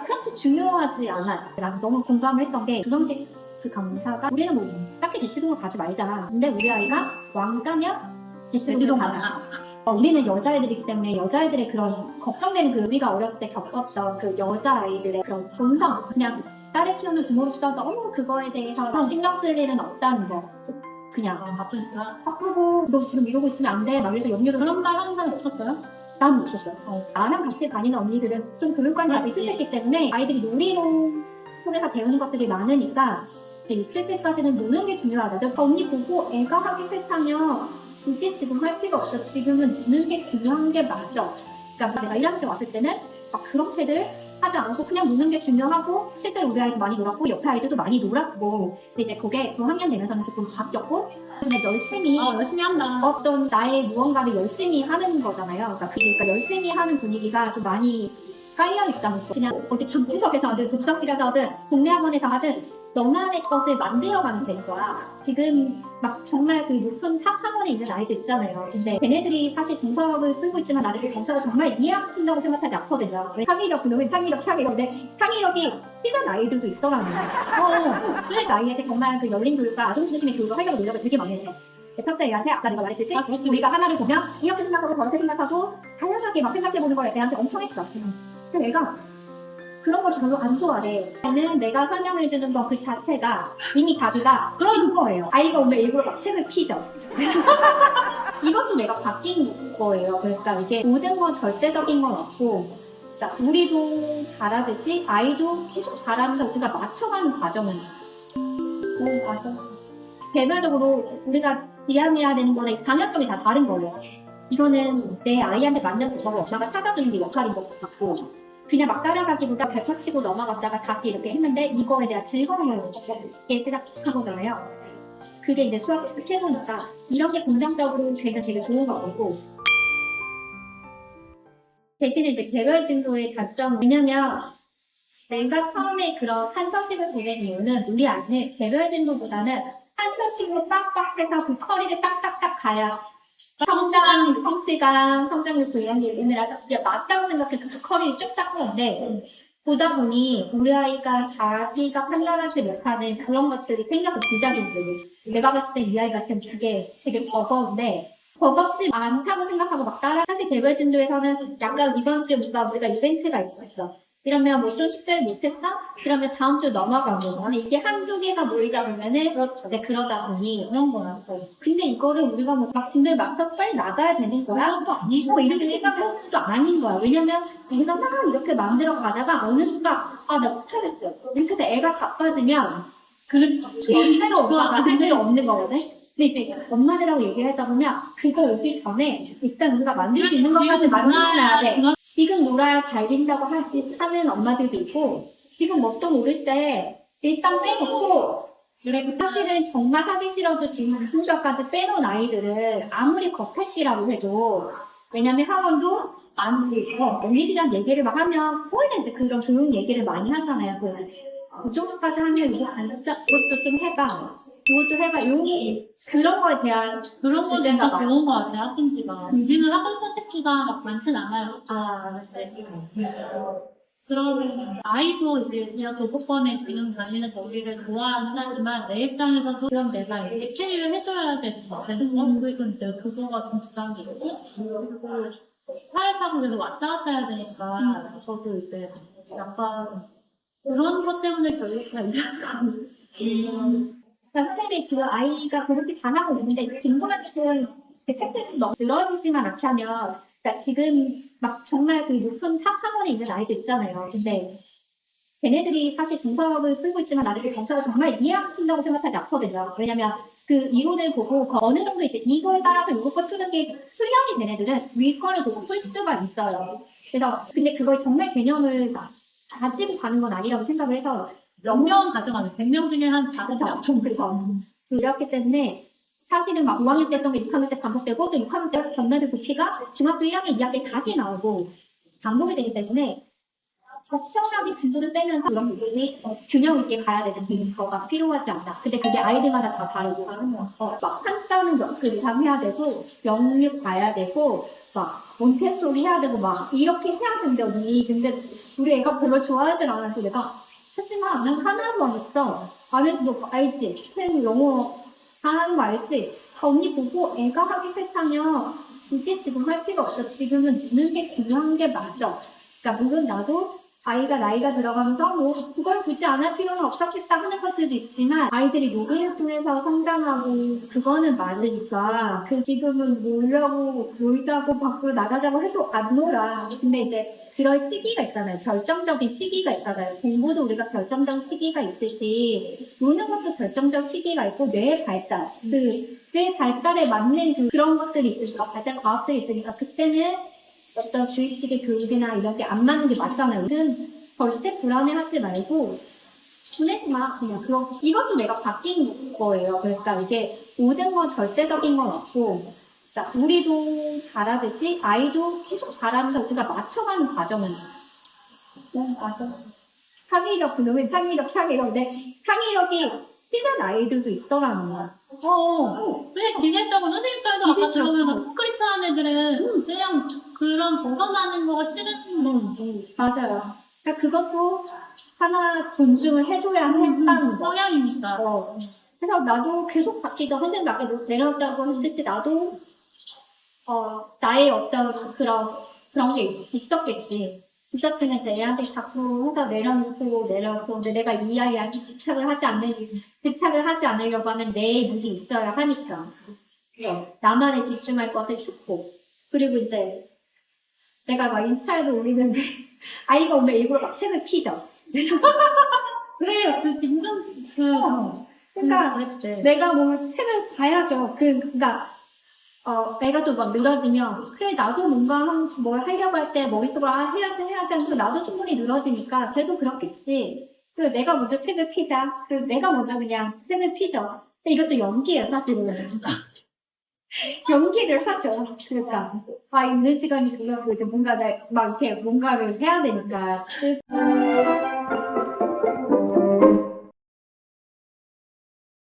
그렇게 중요하지 않아요. 난 너무 공감을 했던 게 조정식 그 강사가 우리는 뭐 딱히 대치동을 가지 말자. 근데 우리 아이가 왕가면 대치동을 가자. 우리는 여자애들이기 때문에 여자애들의 그런 걱정되는 그 우리가 어렸을 때 겪었던 그 여자아이들의 그런 본성 그냥 딸을 키우는 부모로서 너무 그거에 대해서 신경 쓸 일은 없다는 거. 그냥 바쁘고 너 지금 이러고 있으면 안 돼. 막 이래서 염려를 그런 말 하는 사람 없었어요? 난 못 줬어요. 나랑 같이 다니는 언니들은 좀 교육관이 비슷했기 때문에 아이들이 놀이로 통해서 배우는 것들이 많으니까 유치 때까지는 노는 게 중요하다. 언니 보고 애가 하기 싫다면 굳이 지금 할 필요 없어. 지금은 노는 게 중요한 게 맞아. 그러니까 내가 1학년 때 왔을 때는 막 그렇게들 하지 않고 그냥 노는 게 중요하고 실제로 우리 아이도 많이 놀았고 옆에 아이들도 많이 놀았고 근데 이제 그게 중학년 되면서는 조금 바뀌었고 근데 열심히 열심히 한다. 어떤 나의 무언가를 열심히 하는 거잖아요. 그러니까 열심히 하는 분위기가 좀 많이 깔려 있다는 거. 그냥 어디 방구석에서 하든 독서실에서 하든 동네 학원에서 하든 너만의 것을 만들어가면 되는 거야. 지금 막 정말 그 높은 탑 학원에 있는 아이들 있잖아요. 근데 걔네들이 사실 정석을 풀고 있지만 나는 그 정석을 정말 이해하고 싶다고 생각하지 않거든요. 왜 창의력, 그놈의 창의력. 근데 창의력이 싫은 아이들도 있더라고요. 그 나이에 정말 그 열린 교육과 아동 중심의 교육을 하려고 노력을 되게 많이 해요. 탑사이한테 아까 내가 말했듯이 우리가 하나를 보면 이렇게 생각하고 저렇게 생각하고 다양하게 막 생각해보는 걸 애한테 엄청 했어. 근데 애가 그런 걸 별로 안 좋아해. 얘는 내가 설명해주는 거 그 자체가 이미 자기가 그런 거예요. 아이가 오면 일부러 막 책을 피죠. 이것도 내가 바뀐 거예요. 그러니까 이게 모든 건 절대적인 건 없고 그러니까 우리도 잘하듯이 아이도 계속 잘하면서 우리가 맞춰가는 과정은 맞아. 개별적으로 우리가 지향해야 되는 거는 방향성이 다 다른 거예요. 이거는 내 아이한테 맞는 거 엄마가 찾아주는 게 역할인 것 같고 그냥 막 따라가기보다 벽 치고 넘어갔다가 다시 이렇게 했는데 이거에 대한 즐거움을 얻게 생각하거든요. 그게 이제 수학 최고니까 이런 게 긍정적으로 되면 되게 좋은 거고 대신에 이제 개별 진도의 단점 왜냐면 내가 처음에 그런 한서식을 보낸 이유는 우리 아이는 개별 진도보다는 한서식으로 빡빡 해서 그 커리를 딱딱딱 가야 성장, 성취감, 성장률 이런 게 있느라 이제 맞다고 생각해서 그 커리를 쭉 닦는데 보다 보니 우리 아이가 자기가 판단하지 못하는 그런 것들이 생겨서 부작용들이 내가 봤을 때 이 아이가 지금 그게 되게 버거운데 버겁지 않다고 생각하고 막 따라 사실 개별 진도에서는 약간 이번 주에 뭔가 우리가 이벤트가 있었어. 이러면 뭐 좀 숙제를 못했어? 그러면 다음 주 넘어가고. 근데 이게 한두 개가 모이다 보면은, 그렇죠. 네, 그러다 보니 그런 거야. 근데 이거를 우리가 뭐 막 진도에 맞춰서 빨리 나가야 되는 거야? 또 아니고, 이렇게 생각하는 것도 아닌 거야. 왜냐면 우리가 막 이렇게 만들어 가다가 어느 순간, 나 못하겠어. 이렇게 해서 애가 자빠지면, 절대로 엄마가 할 필요 없는 거거든? 근데 이제 엄마들하고 얘기를 하다 보면, 그거 오기 전에 일단 우리가 만들 수 있는 것까지 만들어놔야 돼. 지금 놀아야 달린다고 하는 엄마들도 있고 지금 뭣도 모를 때 일단 빼놓고 사실은 정말 하기 싫어도 지금 무슨 수까지 빼놓은 아이들은 아무리 겉핥기라고 해도 왜냐면 학원도 안 되고 언니들이랑 얘기를 막 하면 보이는데 그런 교육 얘기를 많이 하잖아요. 그 정도까지 하면 이거 안 진짜 그것도 좀 해봐. 그것도 해봐. 그런 거에 대한 그런 거 진짜 좋은 것 같아요, 학생지가. 우리는 학원 선택지가 막 많진 않아요. 네. 그런 아이도 이제 그냥 도보권에 지금 다니는 거기를 좋아하긴 하지만 내 입장에서도 그럼 내가 이렇게 캐리를 해줘야 되는 거. 그건 이제 그거가 좀 부담이 있고 그리고 사회사고 계속 왔다 갔다 해야 되니까 저도 이제 약간 그런 것 때문에 교육가 이상하고 그러니까 선생님이 그 아이가 그렇게 잘하고 있는데 진도만큼 그 책들이 좀 너무 늘어지지만 않게 하면 그러니까 지금 막 정말 그 높은 탑 학원에 있는 아이들 있잖아요. 근데 걔네들이 사실 정석을 풀고 있지만 나는 그 정석을 정말 이해하고 싶다고 생각하지 않거든요. 왜냐면 그 이론을 보고 그 어느 정도 이제 이걸 따라서 이걸 푸는 게 수련이 된 애들은 위 거를 보고 풀 수가 있어요. 그래서 근데 그걸 정말 개념을 가지고 가는 건 아니라고 생각을 해서 몇 명 가져가는 100명 중에 한 5명 정도. 그렇죠. 그렇기 때문에 사실은 막 5학년 때 했던 게 6학년 때 반복되고 또 6학년 때 전날의 부피가 중학교 1학년, 2학년 다시 나오고 반복이 되기 때문에 적절하게 진도를 빼면서 그런 부분이 균형 있게 가야 되는 거가 필요하지 않나. 근데 그게 아이들마다 다 다르고, 막 한자는 그 해야 되고, 영육 봐야 되고, 막 몬테소리 해야 되고, 막 이렇게 해야 되는데, 언니. 근데 우리 애가 별로 좋아하진 않아서 내가, 하지만 난 하나도 안 했어. 안 해도 너 알지? 쌤 영어 잘하는 거 알지? 언니 보고 애가 하기 싫다면 굳이 지금 할 필요 없어. 지금은 노는 게 중요한 게 맞아. 그러니까 물론 나도 아이가 나이가 들어가면서 뭐 그걸 굳이 안 할 필요는 없었겠다 하는 것들도 있지만 아이들이 놀이를 통해서 성장하고 그거는 맞으니까 그 지금은 놀자고 밖으로 나가자고 해도 안 놀아. 근데 이제 그런 시기가 있잖아요. 결정적인 시기가 있잖아요. 공부도 우리가 결정적 시기가 있듯이 노는 것도 결정적 시기가 있고 뇌의 발달, 뇌 발달에 맞는 그런 것들이 있으니까 발달 과학들이 있으니까 그때는 어떤 주입식의 교육이나 이런 게 안 맞는 게 맞잖아요. 절대 불안해하지 말고 보내지 마. 그냥 이것도 내가 바뀐 거예요. 그러니까 이게 모든 건 절대적인 건 없고 자, 우리도 잘하듯이 아이도 계속 잘하면서 우리가 맞춰가는 과정은 맞아. 창의력 그놈의 창의력. 근데 창의력이 싫은 아이들도 있더라는 거야. 그냥 기계적으로 선생님까지 아까 들으면 콘크리트 하는 애들은 그냥 그런 벗어나는 거가 싫은 건지. 맞아요. 그러니까 그것도 하나 존중을 해줘야 한다는 거. 성향이니까. 그래서 나도 계속 바뀌죠. 선생님 아까 내려왔다고 했을 때 나도 나의 어떤 그런 게 있었으면 이제 애한테 자꾸 해서 내려놓고. 근데 내가 이 아이한테 집착을 하지 않으려고 하면 내 일이 있어야 하니까. 나만의 집중할 것을 줬고. 그리고 이제 내가 막 인스타에도 올리는데 아이가 오면 일부러 막 책을 피죠. 그래서 그래요. 그러니까 그랬대. 내가 뭐 책을 봐야죠. 그러니까 애가 또 막 늘어지면 그래 나도 뭔가 뭘 하려고 할 때 머릿속으로 해야지 하면서 나도 충분히 늘어지니까 걔도 그렇겠지. 그래서 내가 먼저 책을 피자. 그래서 내가 먼저 그냥 책을 피죠. 근데 이것도 연기예요 사실은. 연기를 하죠. 그러니까 있는 시간이 그려고 이제 막 이렇게 뭔가를 해야 되니까.